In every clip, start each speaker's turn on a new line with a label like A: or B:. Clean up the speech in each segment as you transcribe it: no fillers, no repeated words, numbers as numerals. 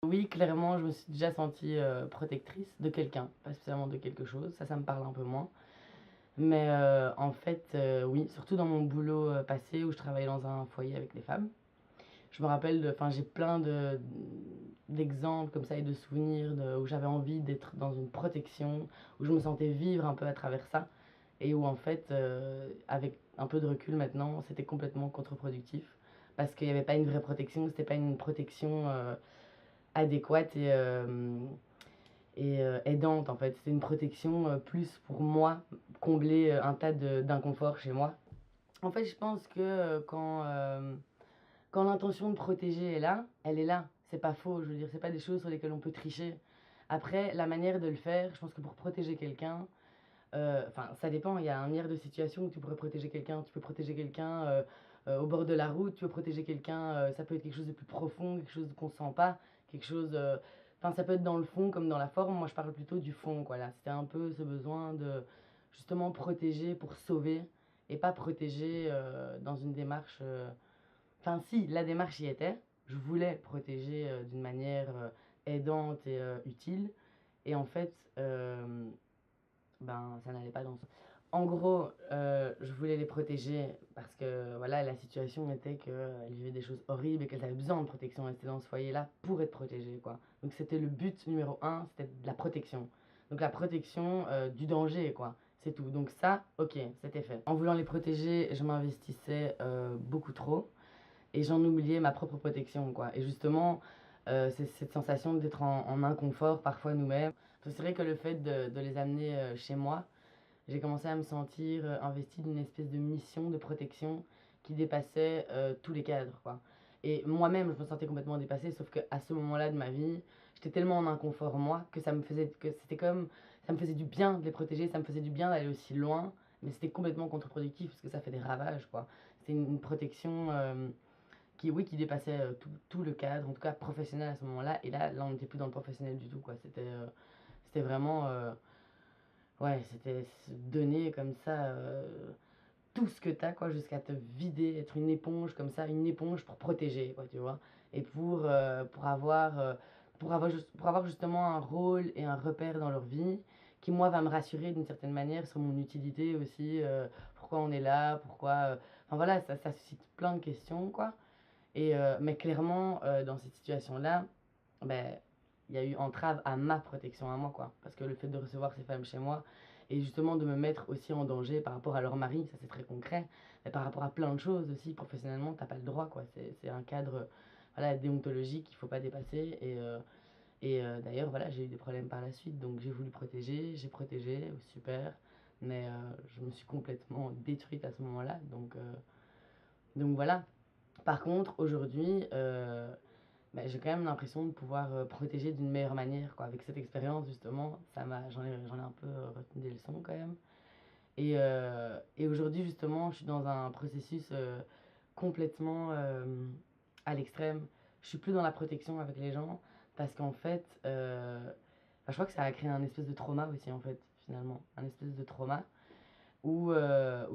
A: Oui, clairement, je me suis déjà sentie, protectrice de quelqu'un, pas spécialement de quelque chose, ça me parle un peu moins. Mais, en fait, oui, surtout dans mon boulot, passé où je travaillais dans un foyer avec les femmes. Je me rappelle j'ai plein d'exemples comme ça et de souvenirs où j'avais envie d'être dans une protection, où je me sentais vivre un peu à travers ça et où en fait, avec un peu de recul maintenant, c'était complètement contre-productif parce qu'il y avait pas une vraie protection, c'était pas une protection, adéquate et aidante en fait. C'était une protection, plus pour moi, combler, un tas d'inconfort chez moi. En fait, je pense que, quand l'intention de protéger est là, elle est là. C'est pas faux, je veux dire, c'est pas des choses sur lesquelles on peut tricher. Après, la manière de le faire, je pense que pour protéger quelqu'un, enfin, ça dépend. Il y a un milliard de situations où tu pourrais protéger quelqu'un. Tu peux protéger quelqu'un au bord de la route, tu peux protéger quelqu'un, ça peut être quelque chose de plus profond, quelque chose qu'on sent pas, quelque chose. Enfin, ça peut être dans le fond comme dans la forme. Moi, je parle plutôt du fond, quoi. Là, c'était un peu ce besoin de justement protéger pour sauver et pas protéger dans une démarche. Enfin, si, la démarche y était. Je voulais protéger d'une manière aidante et utile. Et en fait, ben, ça n'allait pas dans ce... En gros, je voulais les protéger parce que voilà, la situation était qu'elles vivaient des choses horribles et qu'elles avaient besoin de protection. Elles étaient dans ce foyer-là pour être protégées, quoi. Donc c'était le but numéro un, c'était de la protection. Donc la protection du danger, quoi. C'est tout. Donc ça, ok, c'était fait. En voulant les protéger, je m'investissais beaucoup trop et j'en oubliais ma propre protection, quoi. Et justement, c'est cette sensation d'être en inconfort parfois nous-mêmes. C'est vrai que le fait de les amener chez moi, j'ai commencé à me sentir investie d'une espèce de mission de protection qui dépassait tous les cadres, quoi. Et moi-même, je me sentais complètement dépassée, sauf qu'à ce moment-là de ma vie, j'étais tellement en inconfort, moi, que c'était comme, ça me faisait du bien de les protéger, ça me faisait du bien d'aller aussi loin, mais c'était complètement contre-productif, parce que ça fait des ravages, quoi. C'était une protection qui, oui, qui dépassait tout le cadre, en tout cas professionnel à ce moment-là, et là, on n'était plus dans le professionnel du tout, quoi. C'était vraiment, ouais, c'était se donner comme ça tout ce que t'as, quoi, jusqu'à te vider, être une éponge comme ça, une éponge pour protéger, quoi, tu vois. Et pour avoir justement un rôle et un repère dans leur vie qui, moi, va me rassurer d'une certaine manière sur mon utilité aussi, pourquoi on est là, pourquoi... Enfin voilà, ça suscite plein de questions, quoi. Mais clairement, dans cette situation-là, ben, il y a eu entrave à ma protection à moi, quoi. Parce que le fait de recevoir ces femmes chez moi et justement de me mettre aussi en danger par rapport à leur mari, ça c'est très concret, mais par rapport à plein de choses aussi, professionnellement, t'as pas le droit, quoi. C'est un cadre voilà, déontologique qu'il faut pas dépasser. D'ailleurs, voilà, j'ai eu des problèmes par la suite, donc j'ai voulu protéger, j'ai protégé, super, mais je me suis complètement détruite à ce moment-là, donc voilà. Par contre, aujourd'hui, bah, j'ai quand même l'impression de pouvoir protéger d'une meilleure manière, quoi. Avec cette expérience, justement, j'en ai un peu retenu des leçons quand même. Et aujourd'hui, justement, je suis dans un processus complètement à l'extrême. Je suis plus dans la protection avec les gens parce qu'en fait, bah, je crois que ça a créé un espèce de trauma aussi, en fait, finalement. Un espèce de trauma où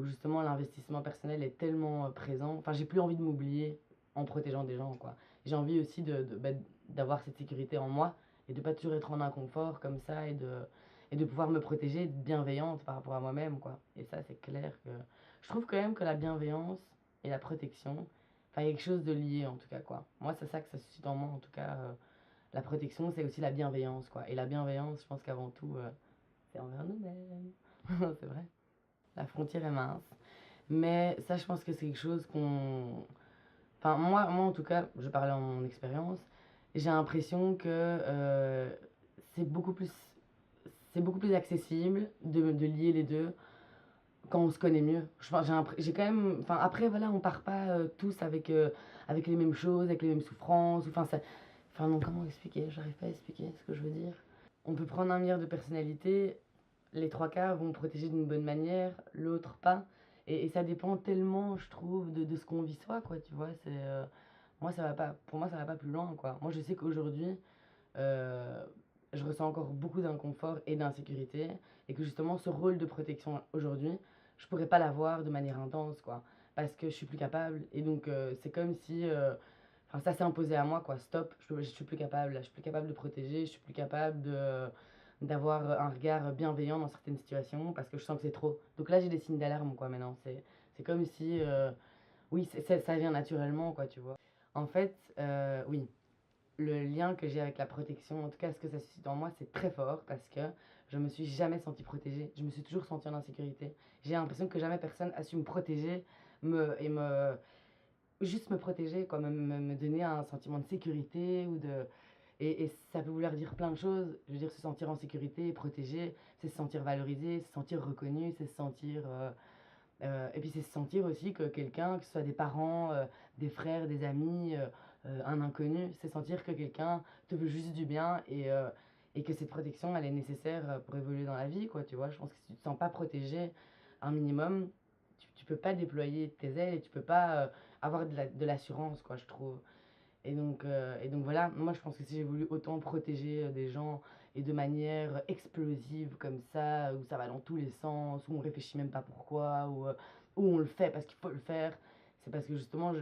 A: justement l'investissement personnel est tellement présent. Enfin, j'ai plus envie de m'oublier en protégeant des gens, quoi. J'ai envie aussi bah, d'avoir cette sécurité en moi et de pas toujours être en inconfort comme ça et de pouvoir me protéger, être bienveillante par rapport à moi-même, quoi. Et ça, c'est clair que je trouve quand même que la bienveillance et la protection, enfin, il y a quelque chose de lié en tout cas, quoi. Moi, c'est ça que ça suscite en moi, en tout cas. La protection, c'est aussi la bienveillance, quoi. Et la bienveillance, je pense qu'avant tout, c'est envers nous-mêmes. C'est vrai. La frontière est mince. Mais ça, je pense que c'est quelque chose qu'on... Enfin, moi, en tout cas, je parlais en mon expérience, j'ai l'impression que c'est beaucoup plus... C'est beaucoup plus accessible de lier les deux quand on se connaît mieux. J'ai quand même... Enfin, après, voilà, on part pas tous avec les mêmes choses, avec les mêmes souffrances. Enfin, ça... Enfin, non, comment expliquer? J'arrive pas à expliquer ce que je veux dire. On peut prendre un milliard de personnalités, les trois quarts vont protéger d'une bonne manière, l'autre pas. Et ça dépend tellement, je trouve, de ce qu'on vit soi, quoi, tu vois. Moi, ça va pas, pour moi, ça va pas plus loin, quoi. Moi, je sais qu'aujourd'hui, euh, je ressens encore beaucoup d'inconfort et d'insécurité. Et que justement, ce rôle de protection aujourd'hui, je pourrais pas l'avoir de manière intense, quoi. Parce que je suis plus capable. Et donc, c'est comme si. alors ça s'est imposé à moi quoi, stop, je suis plus capable là, je suis plus capable de protéger, je suis plus capable d'avoir, un regard bienveillant dans certaines situations parce que je sens que c'est trop. Donc là, j'ai des signes d'alarme quoi maintenant, c'est comme si, oui, ça vient naturellement quoi, tu vois? En fait, oui, le lien que j'ai avec la protection, en tout cas ce que ça suscite en moi, c'est très fort parce que je me suis jamais sentie protégée. Je me suis toujours sentie en insécurité. J'ai l'impression que jamais personne a su me protéger, me juste me protéger quoi, me donner un sentiment de sécurité ou de et ça peut vouloir dire plein de choses. Je veux dire se sentir en sécurité, protégé, c'est se sentir valorisé, se sentir reconnu, c'est se sentir, et puis c'est se sentir aussi que quelqu'un, que ce soit des parents, des frères, des amis, un inconnu, c'est sentir que quelqu'un te veut juste du bien et que cette protection, elle est nécessaire, pour évoluer dans la vie, quoi, tu vois? Je pense que si tu te sens pas protégé un minimum, tu peux pas déployer tes ailes et tu peux pas, avoir de l'assurance, quoi, je trouve. Et donc voilà, moi je pense que si j'ai voulu autant protéger des gens et de manière explosive comme ça, où ça va dans tous les sens, où on réfléchit même pas pourquoi, où on le fait parce qu'il faut le faire, c'est parce que justement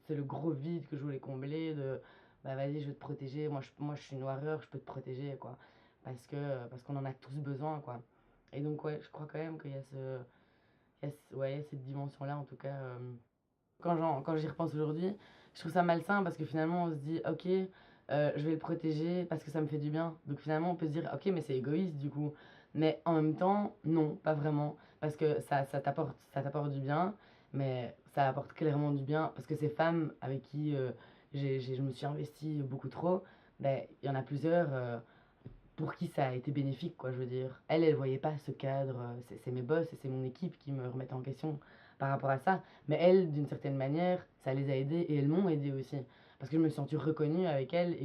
A: c'est le gros vide que je voulais combler de bah vas-y, je vais te protéger, moi je suis une warrior, je peux te protéger quoi. Parce qu'on en a tous besoin quoi. Et donc ouais, je crois quand même qu'il y a ouais, il y a cette dimension-là en tout cas. Quand j'y repense aujourd'hui, je trouve ça malsain parce que finalement on se dit: «OK, je vais le protéger parce que ça me fait du bien». Donc finalement on peut se dire: «OK, mais c'est égoïste du coup». Mais en même temps, non, pas vraiment. Parce que ça t'apporte du bien, mais ça apporte clairement du bien parce que ces femmes avec qui, je me suis investie beaucoup trop, beh, il y en a plusieurs, pour qui ça a été bénéfique, quoi, je veux dire. Elle voyait pas ce cadre, c'est mes boss et c'est mon équipe qui me remettent en question par rapport à ça. Mais elles, d'une certaine manière, ça les a aidées et elles m'ont aidée aussi. Parce que je me suis sentie reconnue avec elles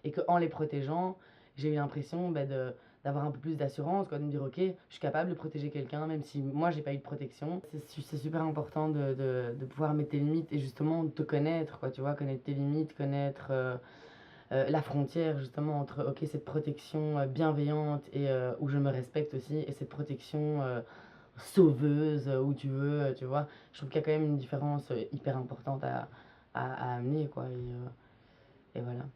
A: et qu'en les protégeant, j'ai eu l'impression bah, d'avoir un peu plus d'assurance, quoi, de me dire, ok, je suis capable de protéger quelqu'un, même si moi, j'ai pas eu de protection. C'est super important de pouvoir mettre tes limites et justement de te connaître, quoi, tu vois, connaître tes limites, connaître la frontière justement entre OK, cette protection, bienveillante et où je me respecte aussi et cette protection, sauveuse, où tu veux, tu vois? Je trouve qu'il y a quand même une différence, hyper importante à amener quoi et voilà.